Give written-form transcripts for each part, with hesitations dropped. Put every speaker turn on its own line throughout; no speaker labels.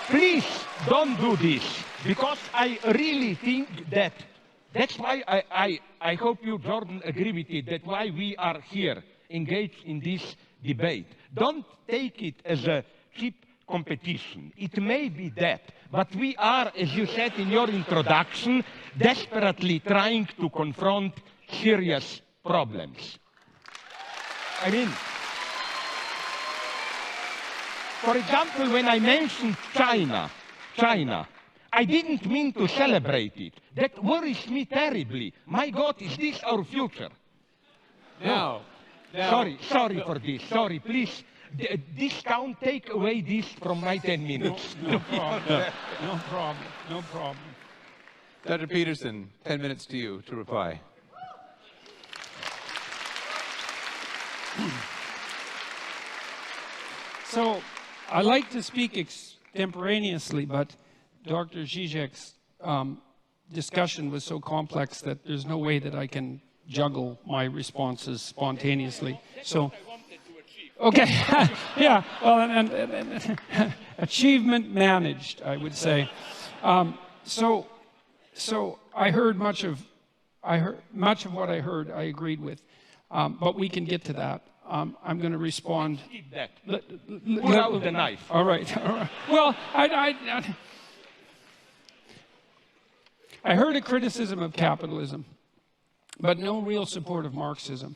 please don't do this, because I really think that that's why I hope you, Jordan, agree with it, that's why we are here, engaged in this debate. Don't take it as a cheap competition. It may be that, but we are, as you said in your introduction, desperately trying to confront serious problems. I mean, for example, when I mentioned China, I didn't mean to celebrate it. That worries me terribly. My God, is this our future?
No.
Sorry for this. Sorry, please. Discount, take away this from my 10 minutes.
No problem. No problem. No problem.
Dr. Peterson, 10 minutes to you to reply.
So I like to speak extemporaneously, but Dr. Žižek's discussion was so complex that there's no way that I can juggle my responses spontaneously. So, okay, yeah, well, and achievement managed, I would say. So I heard much of what I heard. I agreed with, but we can get to that. I'm going to respond.
Keep that. Pull out the knife.
All right. All right. Well, I heard a criticism of capitalism, but no real support of Marxism.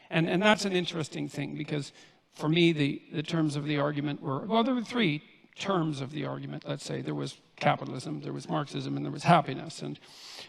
And that's an interesting thing, because for me, the terms of the argument were, well, there were three terms of the argument, let's say. There was capitalism, there was Marxism, and there was happiness. And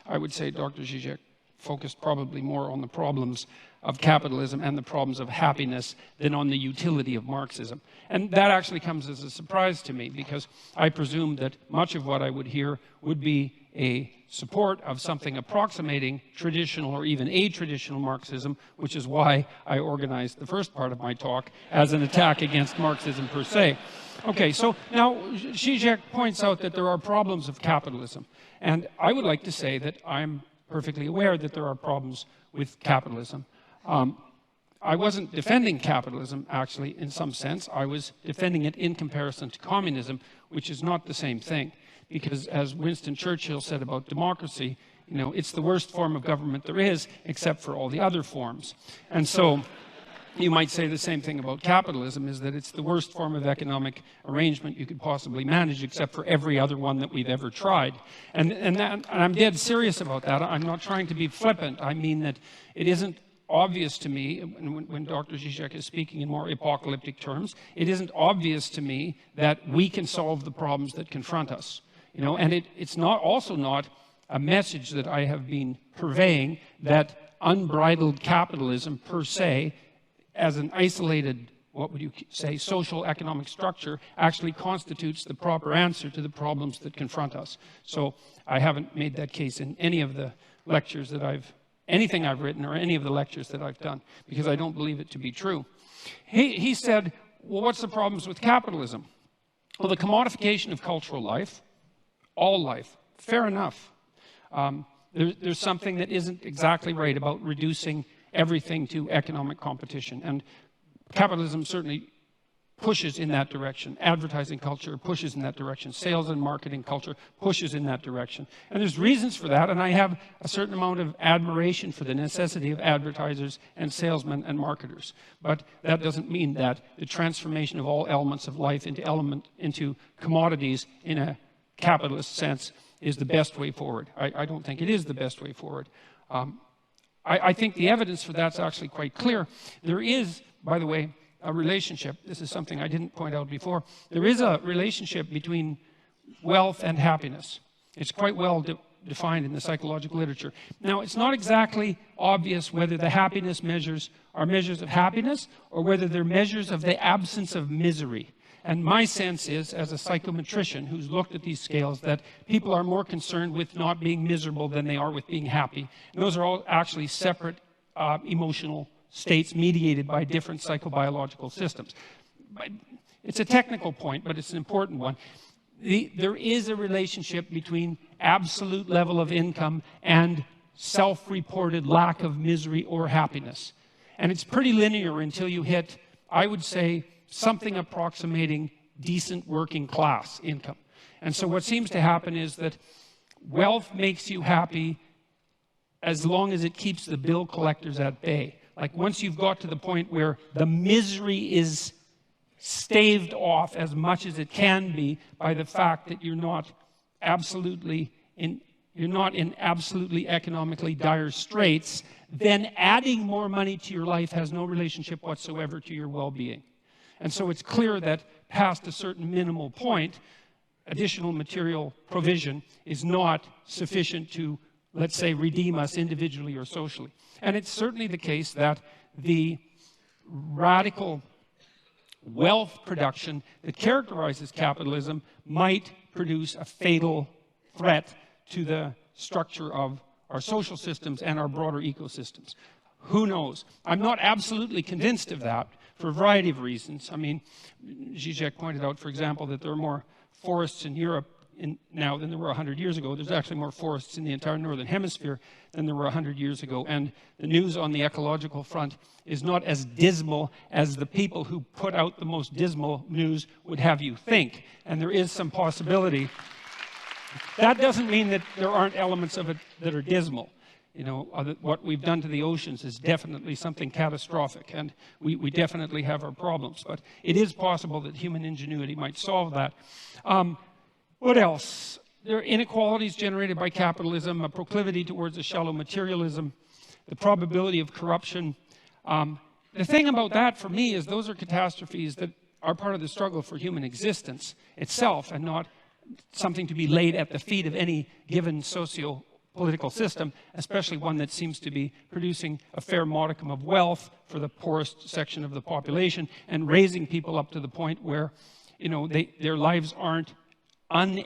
I would say Dr. Žižek focused probably more on the problems of capitalism and the problems of happiness than on the utility of Marxism. And that actually comes as a surprise to me, because I presumed that much of what I would hear would be a support of something approximating traditional or even a-traditional Marxism, which is why I organized the first part of my talk as an attack against Marxism per se. Okay, so now Žižek points out that there are problems of capitalism. And I would like to say that I'm perfectly aware that there are problems with capitalism. I wasn't defending capitalism, actually, in some sense. I was defending it in comparison to communism, which is not the same thing. Because as Winston Churchill said about democracy, you know, it's the worst form of government there is, except for all the other forms. And so you might say the same thing about capitalism, is that it's the worst form of economic arrangement you could possibly manage, except for every other one that we've ever tried. And I'm dead serious about that. I'm not trying to be flippant. I mean that it isn't obvious to me, when Dr. Žižek is speaking in more apocalyptic terms, it isn't obvious to me that we can solve the problems that confront us. You know, and it's also not a message that I have been purveying that unbridled capitalism per se, as an isolated, what would you say, social economic structure, actually constitutes the proper answer to the problems that confront us. So I haven't made that case in any of the lectures that anything I've written or any of the lectures that I've done, because I don't believe it to be true. He said, well, what's the problems with capitalism? Well, the commodification of cultural life, all life, fair enough. There's something that isn't exactly right about reducing everything to economic competition. And capitalism certainly pushes in that direction. Advertising culture pushes in that direction. Sales and marketing culture pushes in that direction. And there's reasons for that, and I have a certain amount of admiration for the necessity of advertisers and salesmen and marketers. But that doesn't mean that the transformation of all elements of life into commodities in a capitalist sense is the best way forward. I don't think it is the best way forward. I think the evidence for that's actually quite clear. There is, by the way, a relationship. This is something I didn't point out before. There is a relationship between wealth and happiness. It's quite well defined in the psychological literature. Now, it's not exactly obvious whether the happiness measures are measures of happiness or whether they're measures of the absence of misery. And my sense is, as a psychometrician who's looked at these scales, that people are more concerned with not being miserable than they are with being happy. And those are all actually separate emotional states mediated by different psychobiological systems. It's a technical point, but it's an important one. There is a relationship between absolute level of income and self-reported lack of misery or happiness. And it's pretty linear until you hit, I would say, something approximating decent working class income. And so what seems to happen is that wealth makes you happy as long as it keeps the bill collectors at bay. Like once you've got to the point where the misery is staved off as much as it can be by the fact that you're not in absolutely economically dire straits, then adding more money to your life has no relationship whatsoever to your well-being. And so it's clear that past a certain minimal point, additional material provision is not sufficient to, let's say, redeem us individually or socially. And it's certainly the case that the radical wealth production that characterizes capitalism might produce a fatal threat to the structure of our social systems and our broader ecosystems. Who knows? I'm not absolutely convinced of that for a variety of reasons. I mean, Žižek pointed out, for example, that there are more forests in Europe now than there were 100 years ago. There's actually more forests in the entire northern hemisphere than there were 100 years ago. And the news on the ecological front is not as dismal as the people who put out the most dismal news would have you think. And there is some possibility. That doesn't mean that there aren't elements of it that are dismal. You know, what we've done to the oceans is definitely something catastrophic, and we definitely have our problems. But it is possible that human ingenuity might solve that. What else? There are inequalities generated by capitalism, a proclivity towards a shallow materialism, the probability of corruption. The thing about that for me is those are catastrophes that are part of the struggle for human existence itself and not something to be laid at the feet of any given socio-political system, especially one that seems to be producing a fair modicum of wealth for the poorest section of the population and raising people up to the point where, you know, their lives aren't an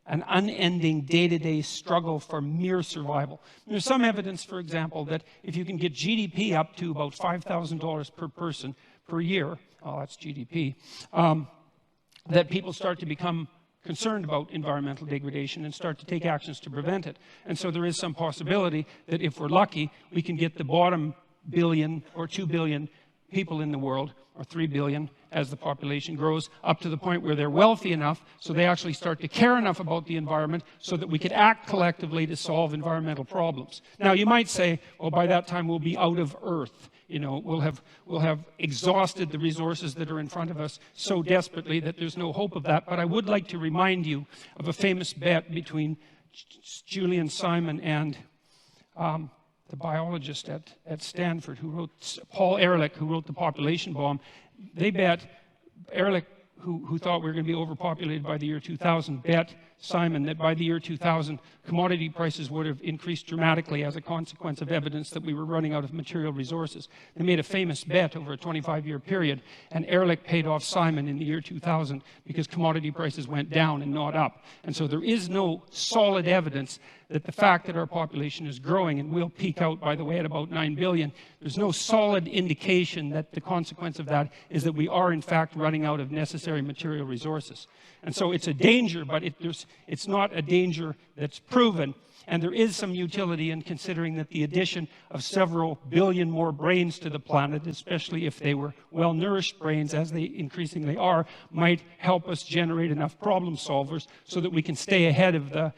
unending day-to-day struggle for mere survival. There's some evidence, for example, that if you can get GDP up to about $5,000 per person per year, oh, that's GDP, that people start to become concerned about environmental degradation and start to take actions to prevent it. And so there is some possibility that if we're lucky, we can get the bottom billion or 2 billion people in the world, or 3 billion as the population grows, up to the point where they're wealthy enough so they actually start to care enough about the environment so that we could act collectively to solve environmental problems. Now you might say, well, by that time we'll be out of Earth. You know, we'll have exhausted the resources that are in front of us so desperately that there's no hope of that. But I would like to remind you of a famous bet between Julian Simon and the biologist at Stanford who wrote, Paul Ehrlich, who wrote The Population Bomb. They bet, Ehrlich, who thought we were going to be overpopulated by the year 2000, bet Simon that by the year 2000, commodity prices would have increased dramatically as a consequence of evidence that we were running out of material resources. They made a famous bet over a 25-year period, and Ehrlich paid off Simon in the year 2000 because commodity prices went down and not up. And so there is no solid evidence that the fact that our population is growing, and will peak out, by the way, at about 9 billion, there's no solid indication that the consequence of that is that we are, in fact, running out of necessary material resources. And so it's a danger, but it's not a danger that's proven. And there is some utility in considering that the addition of several billion more brains to the planet, especially if they were well-nourished brains, as they increasingly are, might help us generate enough problem solvers so that we can stay ahead of the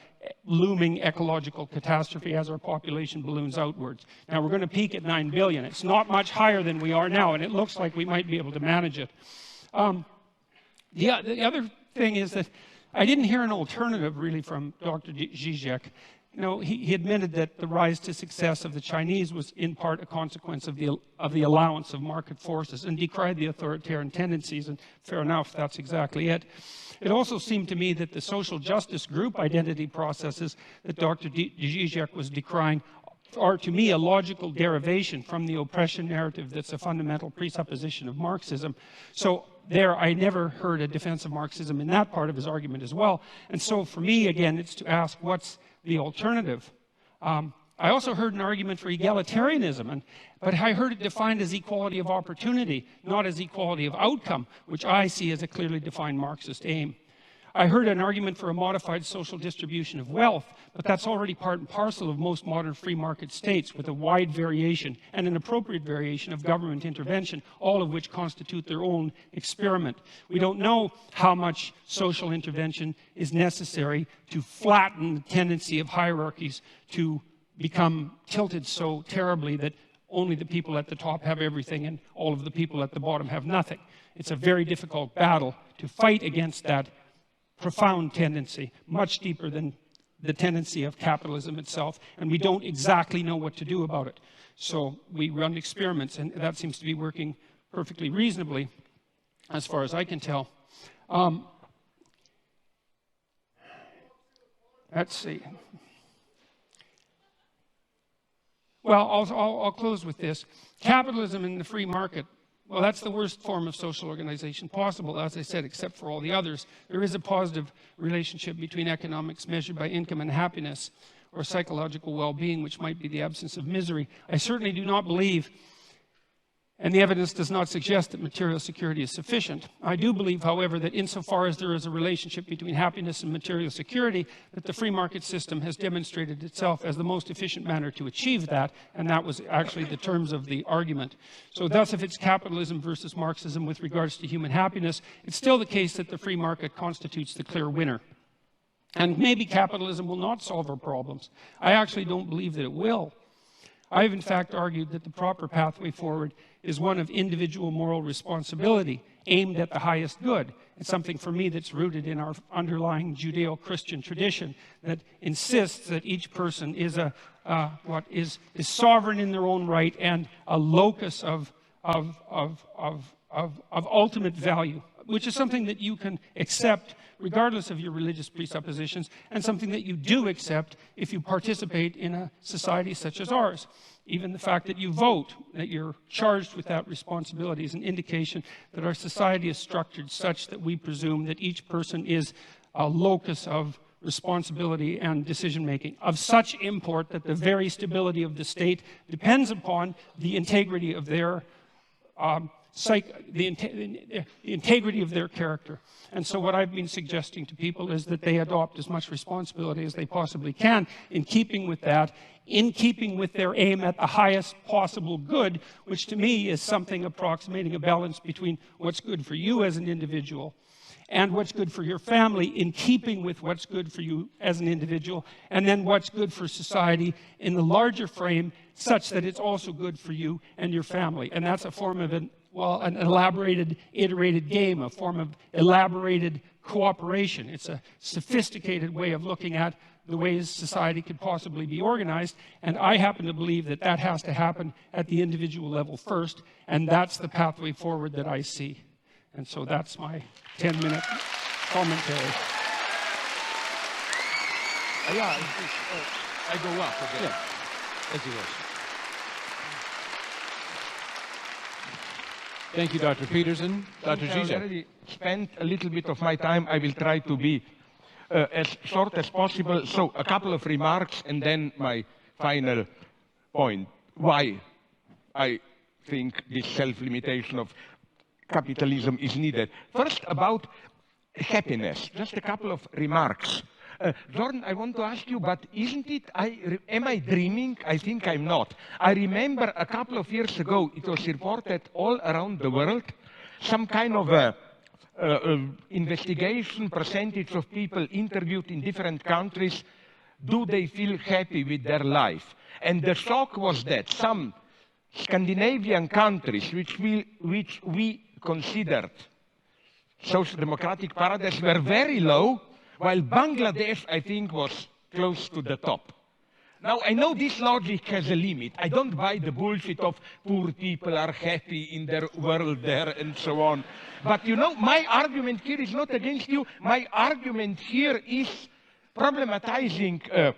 looming ecological catastrophe as our population balloons outwards. Now, we're going to peak at 9 billion. It's not much higher than we are now, and it looks like we might be able to manage it. The other thing is that I didn't hear an alternative, really, from Dr. Žižek. You know, he admitted that the rise to success of the Chinese was in part a consequence of the allowance of market forces, and decried the authoritarian tendencies, and fair enough, that's exactly it. It also seemed to me that the social justice group identity processes that Dr. Žižek was decrying are, to me, a logical derivation from the oppression narrative that's a fundamental presupposition of Marxism. So there, I never heard a defense of Marxism in that part of his argument as well. And so for me, again, it's to ask, what's the alternative? I also heard an argument for egalitarianism, but I heard it defined as equality of opportunity, not as equality of outcome, which I see as a clearly defined Marxist aim. I heard an argument for a modified social distribution of wealth, but that's already part and parcel of most modern free market states with a wide variation and an appropriate variation of government intervention, all of which constitute their own experiment. We don't know how much social intervention is necessary to flatten the tendency of hierarchies to become tilted so terribly that only the people at the top have everything and all of the people at the bottom have nothing. It's a very difficult battle to fight against that profound tendency, much deeper than the tendency of capitalism itself, and we don't exactly know what to do about it. So we run experiments, and that seems to be working perfectly reasonably, as far as I can tell. Let's see. Well, I'll close with this. Capitalism in the free market, well, that's the worst form of social organization possible, as I said, except for all the others. There is a positive relationship between economics measured by income and happiness, or psychological well-being, which might be the absence of misery. I certainly do not believe, and the evidence does not suggest that material security is sufficient. I do believe, however, that insofar as there is a relationship between happiness and material security, that the free market system has demonstrated itself as the most efficient manner to achieve that, and that was actually the terms of the argument. So thus, if it's capitalism versus Marxism with regards to human happiness, it's still the case that the free market constitutes the clear winner. And maybe capitalism will not solve our problems. I actually don't believe that it will. I've in fact argued that the proper pathway forward is one of individual moral responsibility aimed at the highest good. It's something for me that's rooted in our underlying Judeo-Christian tradition that insists that each person is is sovereign in their own right and a locus of ultimate value, which is something that you can accept regardless of your religious presuppositions, and something that you do accept if you participate in a society such as ours. Even the fact that you vote, that you're charged with that responsibility, is an indication that our society is structured such that we presume that each person is a locus of responsibility and decision-making of such import that the very stability of the state depends upon the integrity of their the integrity of their character. And so what I've been suggesting to people is that they adopt as much responsibility as they possibly can in keeping with that, in keeping with their aim at the highest possible good, which to me is something approximating a balance between what's good for you as an individual and what's good for your family, in keeping with what's good for you as an individual, and then what's good for society in the larger frame, such that it's also good for you and your family. And that's a form of an elaborated, iterated game, a form of elaborated cooperation. It's a sophisticated way of looking at the ways society could possibly be organized, and I happen to believe that that has to happen at the individual level first, and that's the pathway forward that I see. And so that's my 10-minute commentary.
Yeah, I go up again.
Yeah. As you wish. Thank you, Dr. Peterson. Dr.
I
Žižek.
already spent a little bit of my time. I will try to be as short as possible. So a couple of remarks and then my final point. Why I think this self-limitation of capitalism is needed. First, about happiness. Just a couple of remarks. Jordan, I want to ask you, but isn't it, am I dreaming? I think I'm not. I remember a couple of years ago, it was reported all around the world, some kind of investigation, percentage of people interviewed in different countries, do they feel happy with their life? And the shock was that some Scandinavian countries, which we considered social democratic paradise, were very low, while Bangladesh, I think, was close to the top. Now, I know this logic has a limit. I don't buy the bullshit of poor people are happy in their world there and so on. But you know, my argument here is not against you. My argument here is problematizing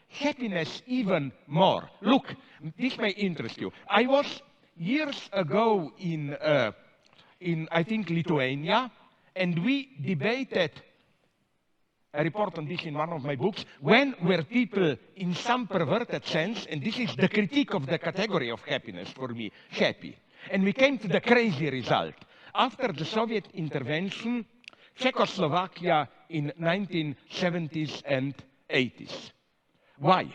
happiness even more. Look, this may interest you. I was years ago in I think, Lithuania, and we debated, I report on this in one of my books, when were people in some perverted sense, and this is the critique of the category of happiness for me, happy. And we came to the crazy result. After the Soviet intervention, Czechoslovakia in 1970s and 80s. Why?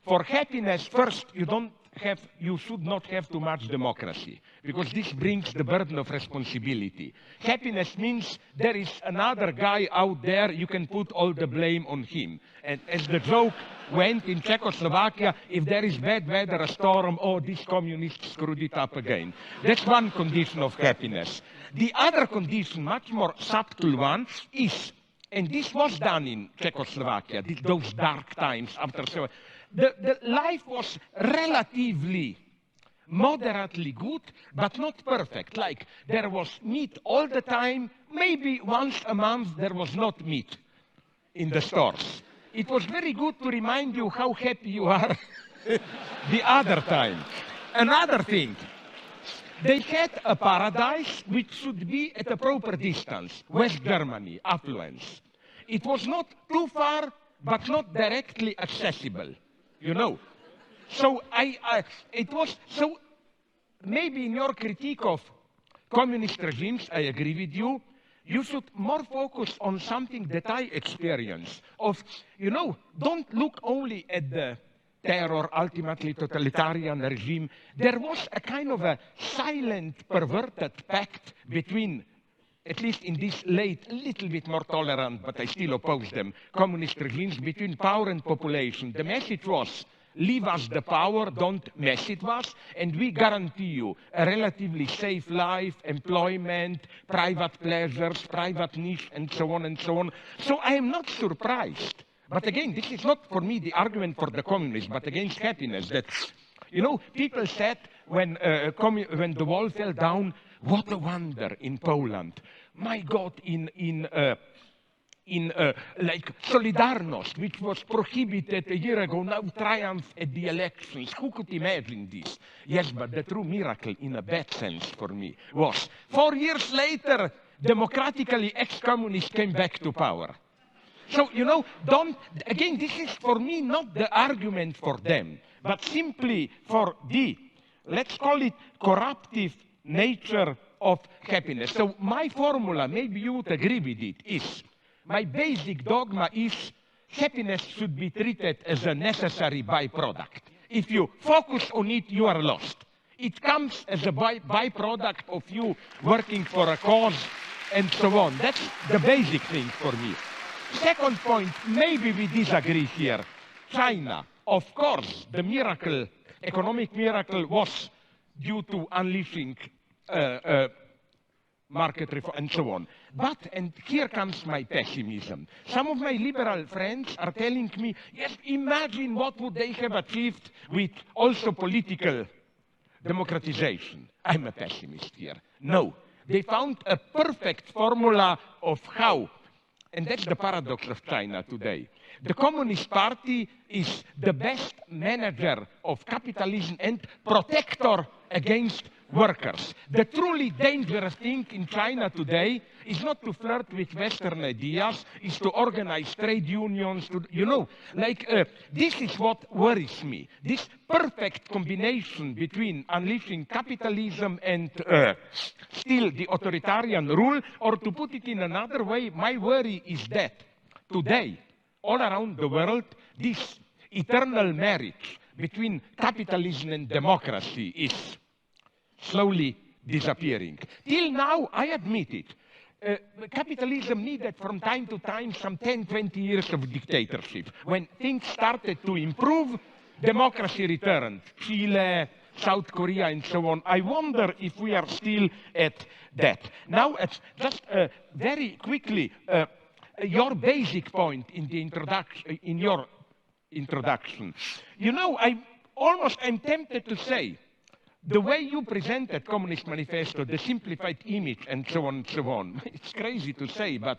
For happiness, first, you should not have too much democracy, because this brings the burden of responsibility. Happiness means there is another guy out there, you can put all the blame on him. And as the joke went in Czechoslovakia, if there is bad weather, a storm, oh, these communists screwed it up again. That's one condition of happiness. The other condition, much more subtle one, is, and this was done in Czechoslovakia, those dark times after the life was relatively, moderately good, but not perfect. Like, there was meat all the time. Maybe once a month there was not meat in the stores. It was very good to remind you how happy you are the other time. Another thing, they had a paradise which should be at a proper distance. West Germany, affluence. It was not too far, but not directly accessible. You know, so so maybe in your critique of communist regimes, I agree with you, you should more focus on something that I experience of, you know, don't look only at the terror, ultimately totalitarian regime. There was a kind of a silent, perverted pact between, at least in this late, a little bit more tolerant, but I still oppose them, communist regimes, between power and population. The message was, leave us the power, don't mess with us, and we guarantee you a relatively safe life, employment, private pleasures, private niche, and so on and so on. So I am not surprised. But again, this is not for me the argument for the communists, but against happiness. That, you know, people said when the wall fell down, what a wonder in Poland. My God, like Solidarność, which was prohibited a year ago, now triumphed at the elections. Who could imagine this? Yes, but the true miracle, in a bad sense for me, was 4 years later, democratically ex-communists came back to power. So, you know, again, this is for me not the argument for them, but simply for the, let's call it, corruptive nature of happiness. So my formula, maybe you would agree with it, is, my basic dogma is happiness should be treated as a necessary byproduct. If you focus on it, you are lost. It comes as a byproduct of you working for a cause and so on. That's the basic thing for me. Second point, maybe we disagree here. China, of course, the miracle, economic miracle was due to unleashing market reform and so on. But, and here comes my pessimism. Some of my liberal friends are telling me, yes, imagine what would they have achieved with also political democratization. I'm a pessimist here. No, they found a perfect formula of how. And that's the paradox of China today. The Communist Party is the best manager of capitalism and protector against workers. The truly dangerous thing in China today is not to flirt with Western ideas, is to organize trade unions, you know, like this is what worries me. This perfect combination between unleashing capitalism and still the authoritarian rule, or to put it in another way, my worry is that today, all around the world, this eternal marriage between capitalism and democracy is slowly disappearing. Till now, I admit it, capitalism needed from time to time some 10, 20 years of dictatorship. When things started to improve, democracy returned. Chile, South Korea, and so on. I wonder if we are still at that. Now, just very quickly, your basic point in the introduction, in your introduction. You know, I'm tempted to say, the way you presented Communist Manifesto, the simplified image, and so on, it's crazy to say, but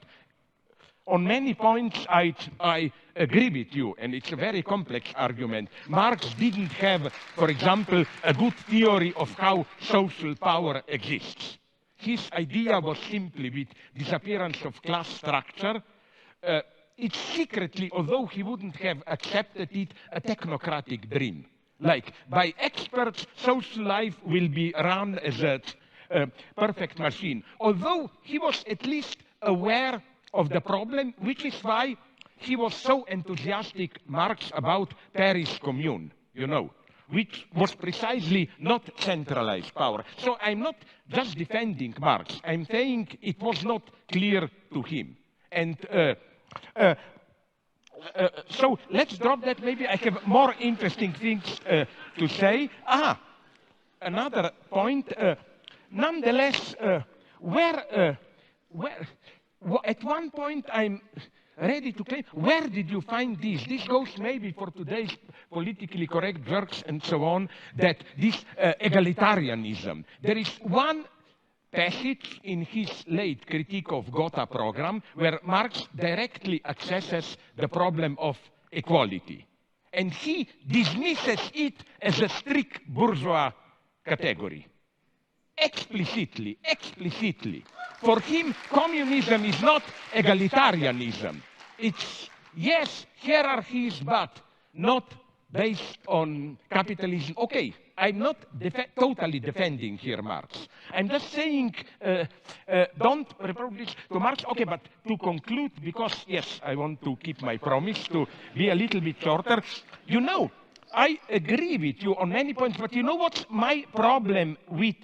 on many points I agree with you, and it's a very complex argument. Marx didn't have, for example, a good theory of how social power exists. His idea was simply with disappearance of class structure. It's secretly, although he wouldn't have accepted it, a technocratic dream. Like, by experts, social life will be run as a perfect machine. Although he was at least aware of the problem, which is why he was so enthusiastic, Marx, about Paris Commune, you know, which was precisely not centralized power. So I'm not just defending Marx. I'm saying it was not clear to him. And so let's drop that. Maybe I have more interesting things to say. Another point. Nonetheless, at one point I'm ready to claim, where did you find this? This goes maybe for today's politically correct jerks and so on, that this egalitarianism. There is one passage in his late critique of Gotha program where Marx directly accesses the problem of equality. And he dismisses it as a strict bourgeois category. Explicitly. For him, communism is not egalitarianism. It's, yes, hierarchies, but not based on capitalism. Okay, I'm not totally defending here Marx. I'm just saying, don't reproduce to Marx. Okay, but to conclude, because, yes, I want to keep my promise to be a little bit shorter. You know, I agree with you on many points, but you know what's my problem with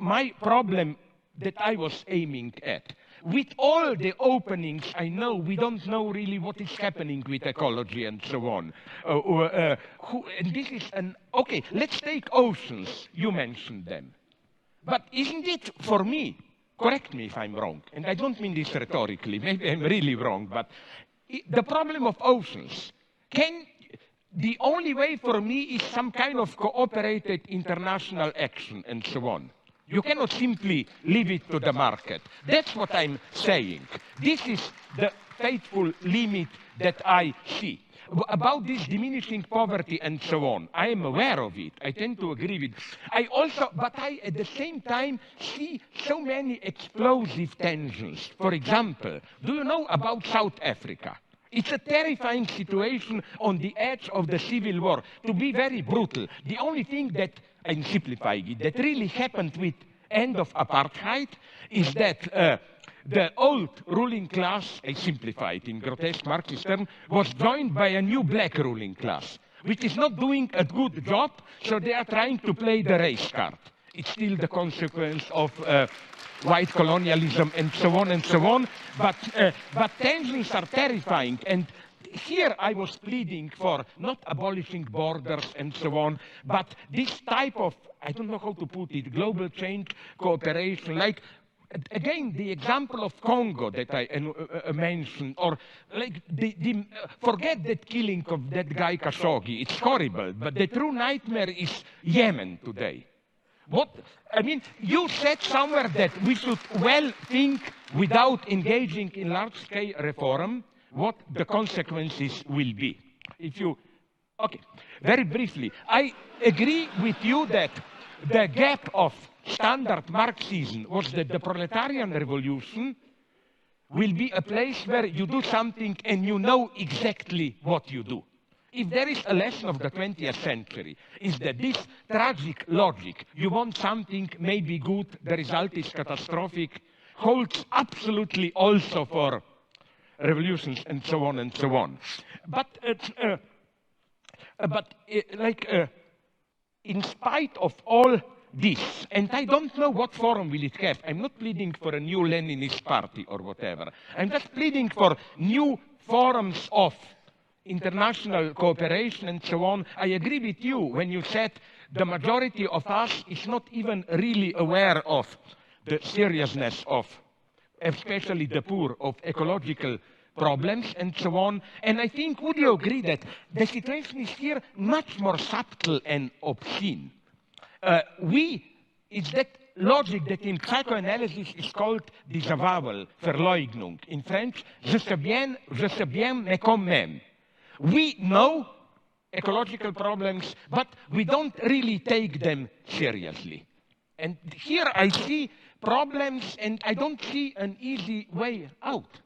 my problem that I was aiming at? With all the openings, I know we don't know really what is happening with ecology and so on. And this is okay, let's take oceans. You mentioned them. But isn't it, for me, correct me if I'm wrong, and I don't mean this rhetorically, maybe I'm really wrong, but the problem of oceans, the only way for me is some kind of cooperated international action and so on. You cannot simply leave it to the market. That's what I'm saying. This is the fateful limit that I see. About this diminishing poverty and so on, I am aware of it. I tend to agree with it. But I, at the same time, see so many explosive tensions. For example, do you know about South Africa? It's a terrifying situation on the edge of the civil war. To be very brutal, the only thing that, I'm simplifying it, that really happened with end of apartheid is that the old ruling class, I simplify it in grotesque Marxist terms, was joined by a new black ruling class, which is not doing a good job, so they are trying to play the race card. It's still the consequence of white colonialism and so on, but tensions are terrifying. And here I was pleading for not abolishing borders and so on, but this type of, I don't know how to put it, global change, cooperation, like, again, the example of Congo that I mentioned, or like, forget that killing of that guy Khashoggi, it's horrible, but the true nightmare is Yemen today. I mean, you said somewhere that we should well think without engaging in large-scale reform what the consequences will be. Okay, very briefly, I agree with you that the gap of standard Marxism was that the proletarian revolution will be a place where you do something and you know exactly what you do. If there is a lesson of the 20th century, is that this tragic logic, you want something maybe good, the result is catastrophic, holds absolutely also for revolutions and so on and so on. In spite of all this, and I don't know what forum will it have. I'm not pleading for a new Leninist party or whatever. I'm just pleading for new forums of international cooperation and so on. I agree with you when you said the majority of us is not even really aware of the seriousness of, especially the poor, of ecological problems and so on. And I think, would you agree that the situation is here much more subtle and obscene? It's that logic that in psychoanalysis is called disavowal, Verleugnung. In French, je sais bien, mais quand même. We know ecological problems, but we don't really take them seriously. And here I see problems, and I don't see an easy way out.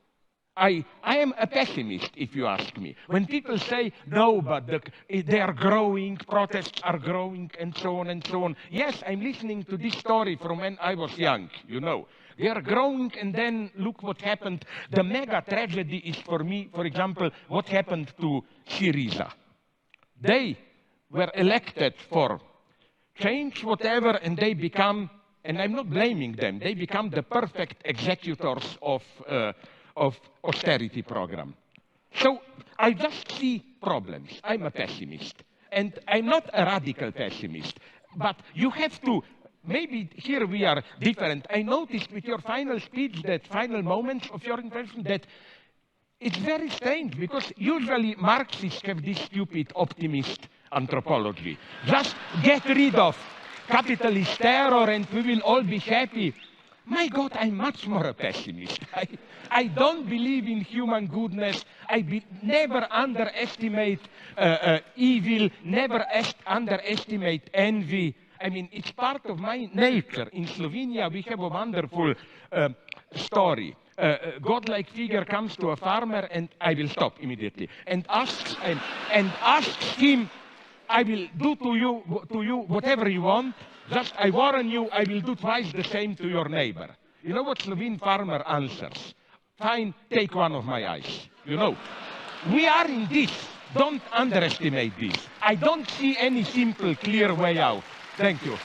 I am a pessimist, if you ask me. When people say, no, but they are growing, protests are growing, and so on and so on. Yes, I'm listening to this story from when I was young, you know. They are growing, and then look what happened. The mega tragedy is, for me, for example, what happened to Syriza. They were elected for change, whatever, and they become, and I'm not blaming them, they become the perfect executors of austerity program. So I just see problems. I'm a pessimist. And I'm not a radical pessimist. But you have to, maybe here we are different. I noticed with your final speech, that final moments of your intervention, that it's very strange, because usually Marxists have this stupid optimist anthropology. Just get rid of capitalist terror and we will all be happy. My God, I'm much more a pessimist. I don't believe in human goodness. I never underestimate evil, never underestimate envy. I mean, it's part of my nature. In Slovenia, we have a wonderful story. A godlike figure comes to a farmer, and I will stop immediately, and asks him, I will do to you whatever you want. Just, I warn you, I will do twice the same to your neighbor. You know what Slovene farmer answers? Fine, take one of my eyes. You know, we are in this. Don't underestimate this. I don't see any simple, clear way out. Thank you.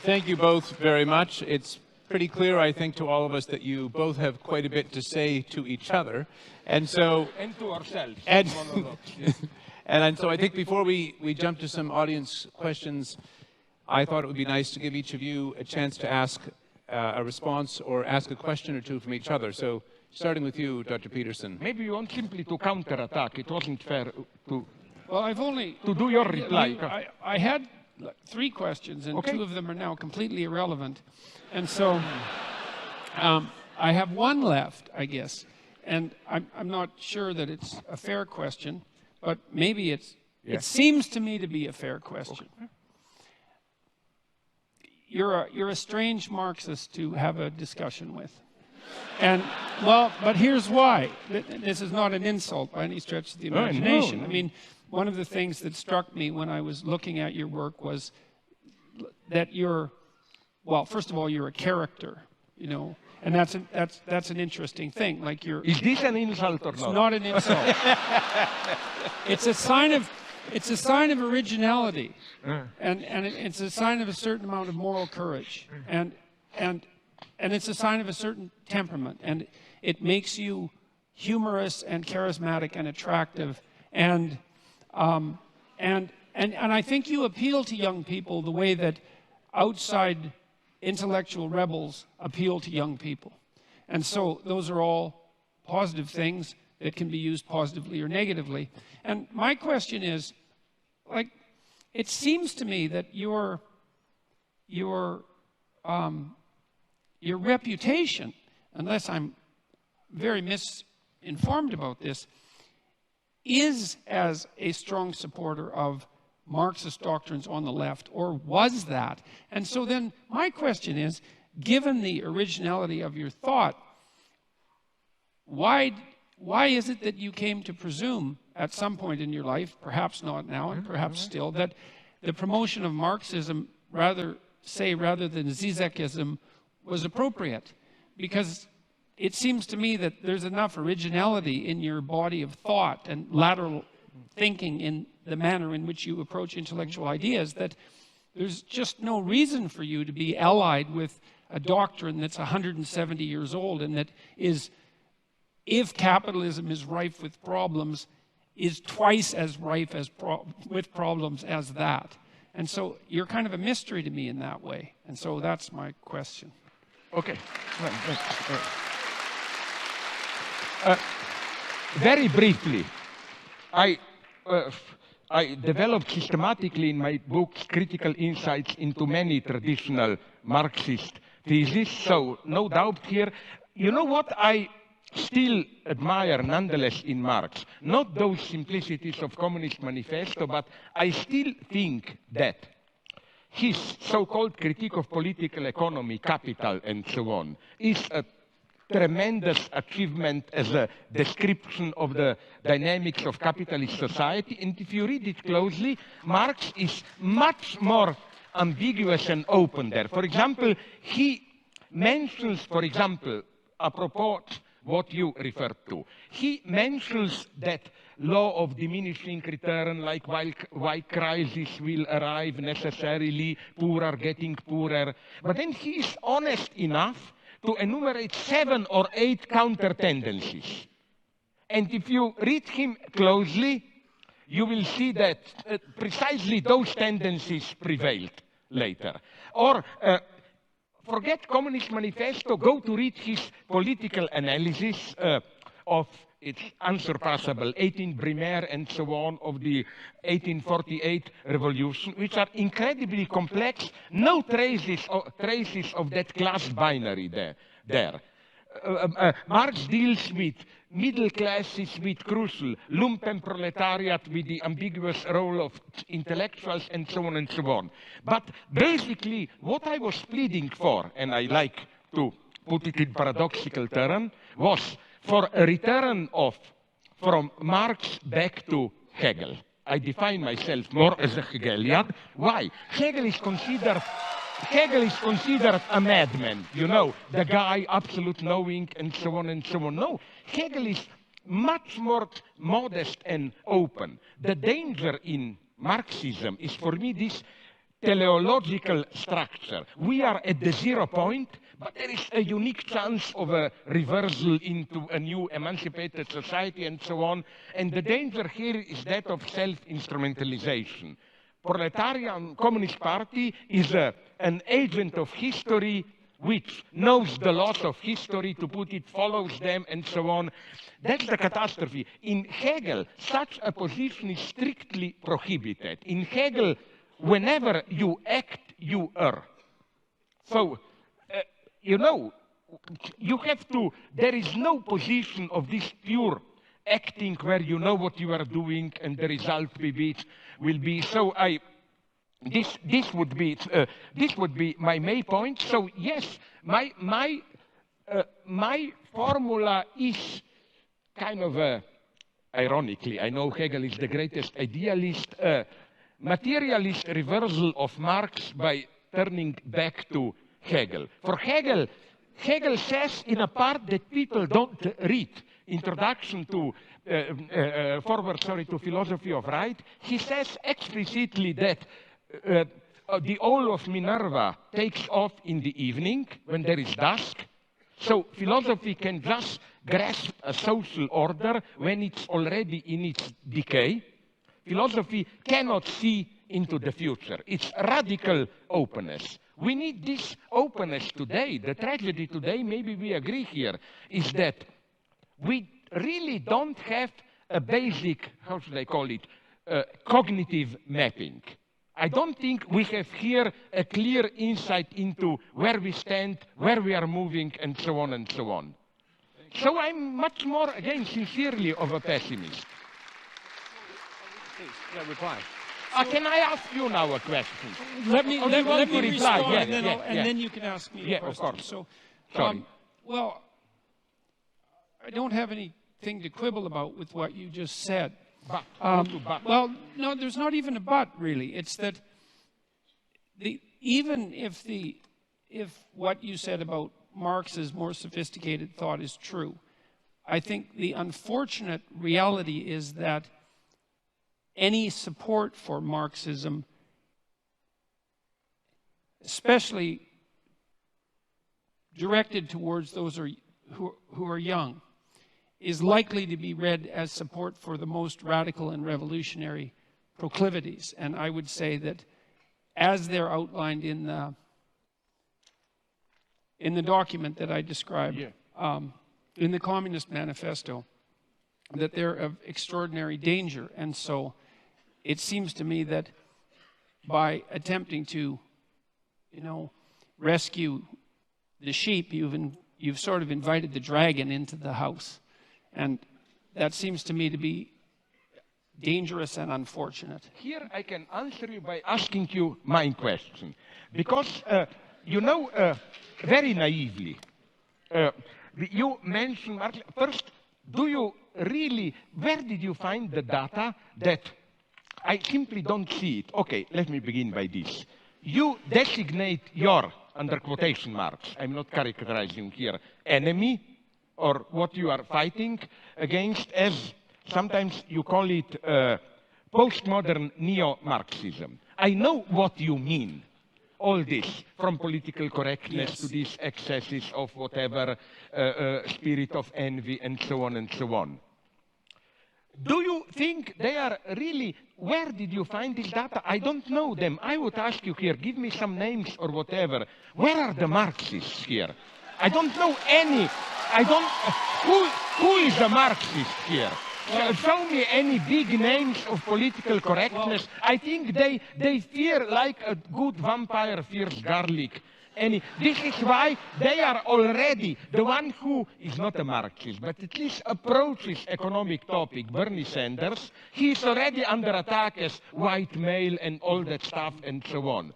Thank you both very much. It's pretty clear, I think, to all of us that you both have quite a bit to say to each other. And so...
And to ourselves.
And so I think before we jump to some audience questions, I thought it would be nice to give each of you a chance to ask a response or ask a question or two from each other. So starting with you, Dr. Peterson.
Maybe you want simply to counterattack. It wasn't fair to...
Well, I've only...
To do your reply.
I had 3 questions, and 2 of them are now completely irrelevant. And so I have 1 left, I guess. And I'm not sure that it's a fair question, but maybe it seems to me to be a fair question. Okay. You're a strange Marxist to have a discussion with. And, well, but here's why. This is not an insult by any stretch of the imagination. I mean, one of the things that struck me when I was looking at your work was that you're, well, first of all, you're a character, you know, and that's an interesting thing. Like you're.
Is this an insult or not?
It's not an insult. It's a sign of originality, and it's a sign of a certain amount of moral courage, and it's a sign of a certain temperament, and it makes you humorous and charismatic and attractive, and I think you appeal to young people the way that outside intellectual rebels appeal to young people. And so those are all positive things that can be used positively or negatively. And my question is, like, it seems to me that your reputation, unless I'm very misinformed about this, is as a strong supporter of Marxist doctrines on the left, or was that? And so then my question is, given the originality of your thought, why is it that you came to presume at some point in your life, perhaps not now and perhaps still, that the promotion of Marxism rather than Zizekism was appropriate? Because it seems to me that there's enough originality in your body of thought and lateral thinking in the manner in which you approach intellectual ideas that there's just no reason for you to be allied with a doctrine that's 170 years old and that is, if capitalism is rife with problems, is twice as rife with problems as that. And so you're kind of a mystery to me in that way. And so that's my question.
Okay. Very briefly, I developed systematically in my books critical insights into many traditional Marxist theses, so no doubt here. You know what I still admire nonetheless in Marx? Not those simplicities of Communist Manifesto, but I still think that his so-called critique of political economy, Capital, and so on, is a tremendous achievement as a description of the dynamics of capitalist society. And if you read it closely, Marx is much more ambiguous and open there. For example, he mentions, for example, apropos what you referred to, he mentions that law of diminishing return, like why crisis will arrive necessarily, poor are getting poorer. But then he is honest enough to enumerate 7 or 8 counter tendencies. And if you read him closely, you will see that precisely those tendencies prevailed later. Or forget Communist Manifesto, go to read his political analysis of its unsurpassable 18 Brumaire and so on of the 1848 revolution, which are incredibly complex, no traces of that class binary there. Marx deals with middle classes with crucial, lumpen proletariat with the ambiguous role of intellectuals and so on and so on. But basically, what I was pleading for, and I like to put it in paradoxical terms, was for a return from Marx back to Hegel. I define myself more as a Hegelian. Why? Hegel is considered a madman, you know, the guy, absolute knowing, and so on and so on. No, Hegel is much more modest and open. The danger in Marxism is, for me, this teleological structure. We are at the 0 point, but there is a unique chance of a reversal into a new emancipated society and so on. And the danger here is that of self-instrumentalization. Proletarian Communist Party is an agent of history which knows the laws of history, to put it, follows them, and so on. That's the catastrophe. In Hegel, such a position is strictly prohibited. In Hegel, whenever you act, you err. So, you know, you have to, there is no position of this pure acting where you know what you are doing and the result will be. So this would be my main point. So yes, my formula is kind of ironically, I know Hegel is the greatest idealist, materialist reversal of Marx by turning back to Hegel. For Hegel says in a part that people don't read, Introduction to Forward to Philosophy of Right, he says explicitly that the owl of Minerva takes off in the evening when there is dusk. So philosophy can just grasp a social order when it's already in its decay. Philosophy cannot see into the future. It's radical openness. We need this openness today. The tragedy today, maybe we agree here, is that we really don't have a basic, how should I call it, cognitive mapping. I don't think we have here a clear insight into where we stand, where we are moving, and so on and so on. So I'm much more, again, sincerely of a pessimist.
Please, yeah, reply.
Can I ask you now a question?
Let me respond,
yeah,
and then you can ask me a question.
Of course.
So,
sorry.
Well, I don't have anything to quibble about with what you just said.
But.
Well, no, there's not even a but, really. It's that even if what you said about Marx's more sophisticated thought is true, I think the unfortunate reality is that any support for Marxism, especially directed towards those who are young, is likely to be read as support for the most radical and revolutionary proclivities. And I would say that as they're outlined in the document that I described, in the Communist Manifesto, that they're of extraordinary danger. And so it seems to me that by attempting to, rescue the sheep, you've sort of invited the dragon into the house. And that seems to me to be dangerous and unfortunate.
Here I can answer you by asking you my question. Because, you know, very naively, you mentioned, first, do you really, where did you find the data that I simply don't see it? Okay, let me begin by this. You designate your, under quotation marks, I'm not characterizing here, enemy, or what you are fighting against, as sometimes you call it postmodern neo-Marxism. I know what you mean. All this, from political correctness to these excesses of whatever spirit of envy and so on and so on. Do you think they are really, where did you find this data? I don't know them. I would ask you here, give me some names or whatever. Where are the Marxists here? I don't know any. I don't, who is a Marxist here? Show me any big names of political correctness. I think they fear like a good vampire fears garlic. This is why they are already, the one who is not a Marxist, but at least approaches economic topic, Bernie Sanders, he is already under attack as white male and all that stuff and so on.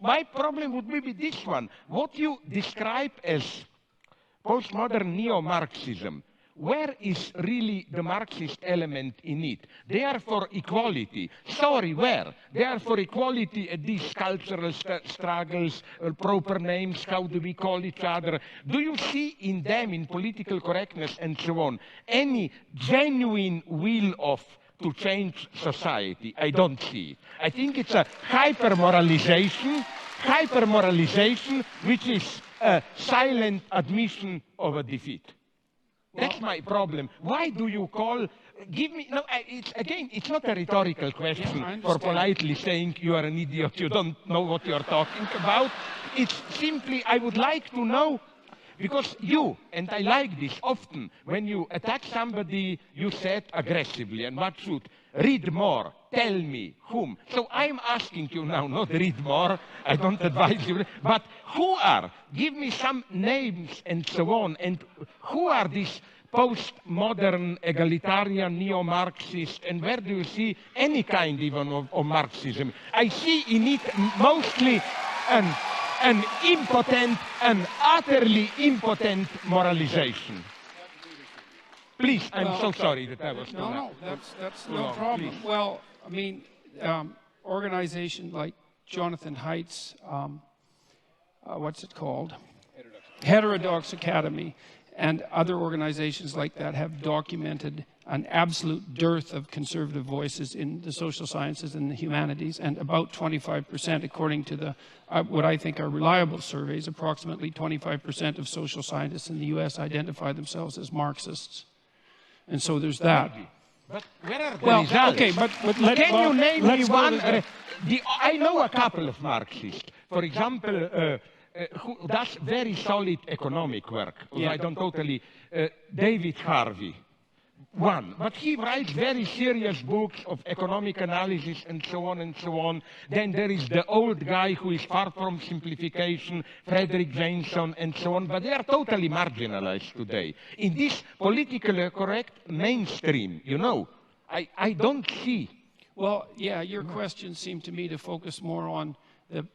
My problem would be with this one. What you describe as postmodern neo-Marxism, where is really the Marxist element in it? They are for equality. Sorry, where? They are for equality at these cultural struggles, proper names, how do we call each other? Do you see in them, in political correctness and so on, any genuine will to change society? I don't see it. I think it's a hyper-moralization, which is a silent admission of a defeat. That's my problem. Why do you call, give me, no, it's not a rhetorical question for politely saying you are an idiot, you don't know what you're talking about. It's simply, I would like to know, because you, and I like this often, when you attack somebody, you say it aggressively, and what should? Read more, tell me, whom. So I'm asking you now, not read more, I don't advise you, but who are? Give me some names and so on, and who are these postmodern, egalitarian, neo-Marxist, and where do you see any kind even of Marxism? I see in it mostly an impotent, an utterly impotent moralization. Please, I'm so sorry that I was too
No, that's no problem.
Please.
Well, I mean, organization like Jonathan Haidt's, what's it called? Heterodox Academy, and other organizations like that have documented an absolute dearth of conservative voices in the social sciences and the humanities, and about 25%, according to the what I think are reliable surveys, approximately 25% of social scientists in the US identify themselves as Marxists. And so there's that.
But where are the results?
Okay, but
can you name me one? I know a couple of Marxists. For example, who does very solid economic work. Yeah. I don't totally. David Harvey, one. But he writes very serious books of economic analysis and so on and so on. Then there is the old guy who is far from simplification, Frederick Jameson and so on. But they are totally marginalized today. In this politically correct mainstream, you know, I don't see.
Well, yeah, your question seemed to me to focus more on the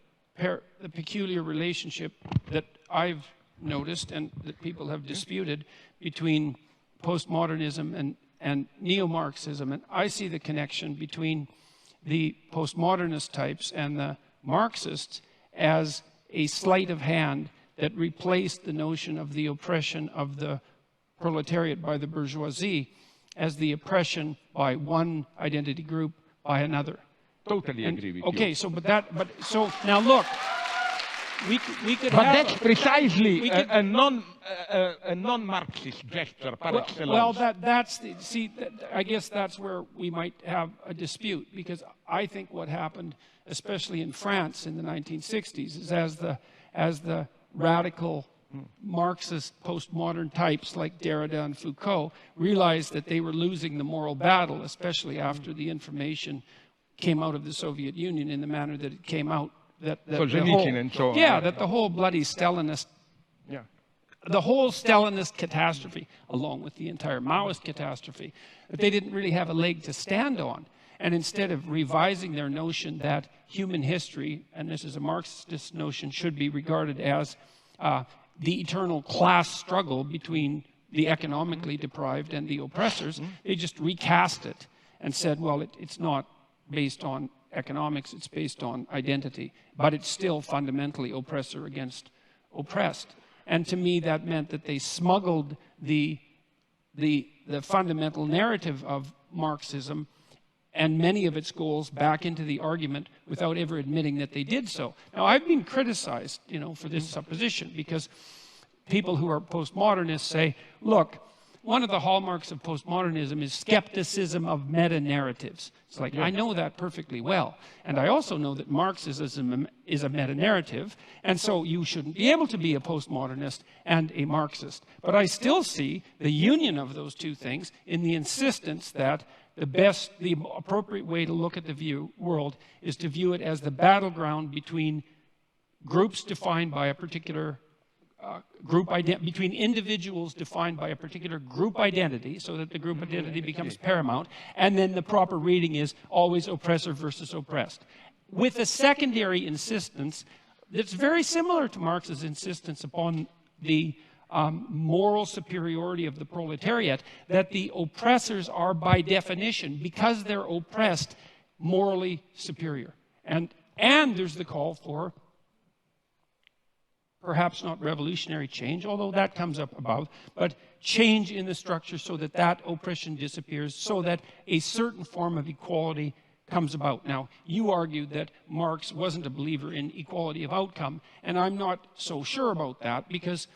peculiar relationship that I've noticed and that people have disputed between postmodernism and neo-Marxism. And I see the connection between the postmodernist types and the Marxists as a sleight of hand that replaced the notion of the oppression of the proletariat by the bourgeoisie as the oppression by one identity group by another.
Totally agree with you.
Okay, so so now look, we could.
But
have
that's precisely a non-Marxist gesture par excellence.
Well, that's the, see. I guess that's where we might have a dispute, because I think what happened, especially in France in the 1960s, is as the radical Marxist postmodern types like Derrida and Foucault realized that they were losing the moral battle, especially after the information came out of the Soviet Union in the manner that it came out. That the whole,
and so on.
Yeah, that the whole bloody Stalinist the whole Stalinist catastrophe, along with the entire Maoist catastrophe, that they didn't really have a leg to stand on. And instead of revising their notion that human history, and this is a Marxist notion, should be regarded as the eternal class struggle between the economically deprived and the oppressors, they just recast it and said, well, it's not based on economics, it's based on identity, but it's still fundamentally oppressor against oppressed. And to me, that meant that they smuggled the fundamental narrative of Marxism and many of its goals back into the argument without ever admitting that they did so. Now, I've been criticized, for this supposition, because people who are postmodernists say, look, one of the hallmarks of postmodernism is skepticism of meta-narratives. It's like, I know that perfectly well. And I also know that Marxism is a meta-narrative, and so you shouldn't be able to be a postmodernist and a Marxist. But I still see the union of those two things in the insistence that the appropriate way to look at the world is to view it as the battleground between groups defined by a particular between individuals defined by a particular group identity, so that the group identity becomes paramount, and then the proper reading is always oppressor versus oppressed. With a secondary insistence that's very similar to Marx's insistence upon the moral superiority of the proletariat, that the oppressors are by definition, because they're oppressed, morally superior. And there's the call for perhaps not revolutionary change, although that comes up above, but change in the structure so that that oppression disappears, so that a certain form of equality comes about. Now, you argued that Marx wasn't a believer in equality of outcome, and I'm not so sure about that, because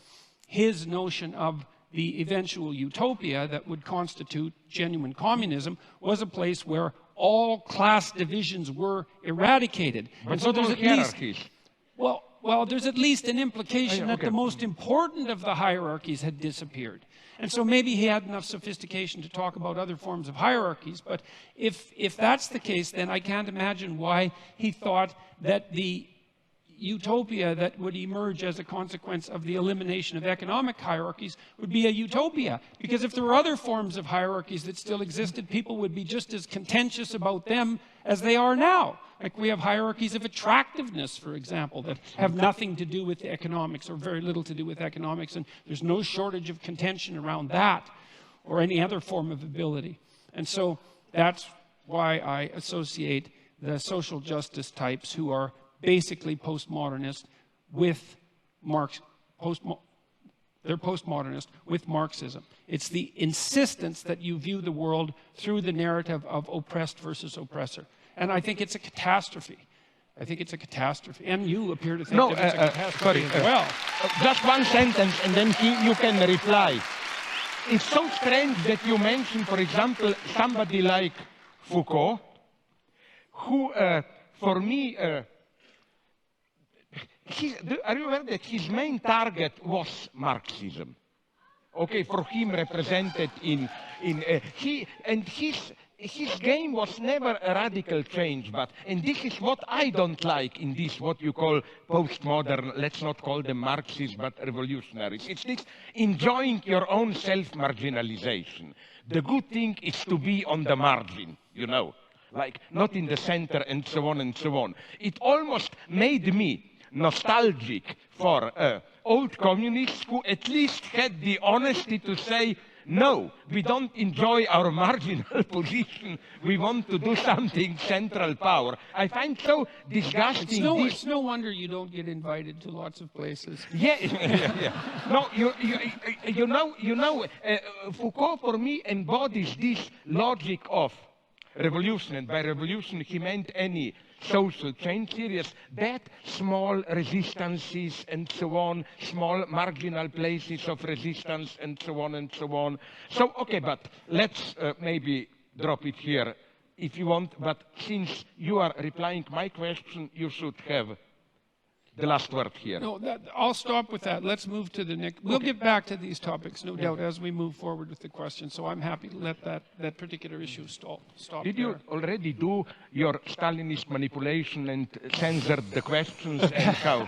his notion of the eventual utopia that would constitute genuine communism was a place where all class divisions were eradicated. And so there's at least, well, there's at least an implication that the most important of the hierarchies had disappeared. And so maybe he had enough sophistication to talk about other forms of hierarchies. But if that's the case, then I can't imagine why he thought that the utopia that would emerge as a consequence of the elimination of economic hierarchies would be a utopia. Because if there were other forms of hierarchies that still existed, people would be just as contentious about them as they are now. Like we have hierarchies of attractiveness, for example, that have nothing to do with economics or very little to do with economics, and there's no shortage of contention around that or any other form of ability. And so that's why I associate the social justice types who are basically postmodernist with they're postmodernist with Marxism. It's the insistence that you view the world through the narrative of oppressed versus oppressor. And I think it's a catastrophe. I think it's a catastrophe. And you appear to think that it's a catastrophe as well.
Just one sentence, and then you can reply. It's so strange that you mention, for example, somebody like Foucault, who, for me, are you aware that his main target was Marxism? Okay, for him represented his game was never a radical change, and this is what I don't like in this, what you call postmodern, let's not call them Marxists, but revolutionaries. It's this enjoying your own self-marginalization. The good thing is to be on the margin, like not in the center and so on and so on. It almost made me nostalgic for old communists who at least had the honesty to say, no, we don't enjoy our marginal position. We want to do something central power. I find so disgusting.
It's no wonder you don't get invited to lots of places.
Yeah. No, Foucault for me embodies this logic of revolution, and by revolution he meant any social change, serious, that small resistances and so on, small marginal places of resistance and so on and so on. So, okay, but let's maybe drop it here if you want, but since you are replying my question, you should have the last word here.
No, I'll stop with that. Let's move to the next. We'll get back to these topics, no doubt, as we move forward with the question. So I'm happy to let that particular issue stop.
Did you already do your Stalinist manipulation and censored the questions and how?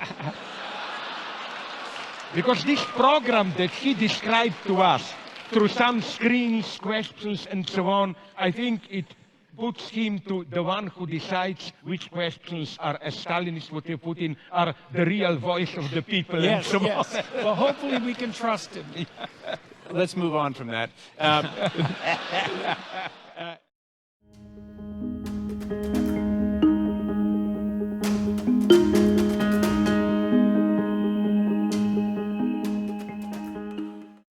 Because this program that he described to us, through some screens, questions, and so on, I think it puts him to the one who decides which questions are, as Stalinist would have put in, are the real voice of the people.
Yes,
and so
yes.
on.
Well, hopefully we can trust him.
Let's move on from that.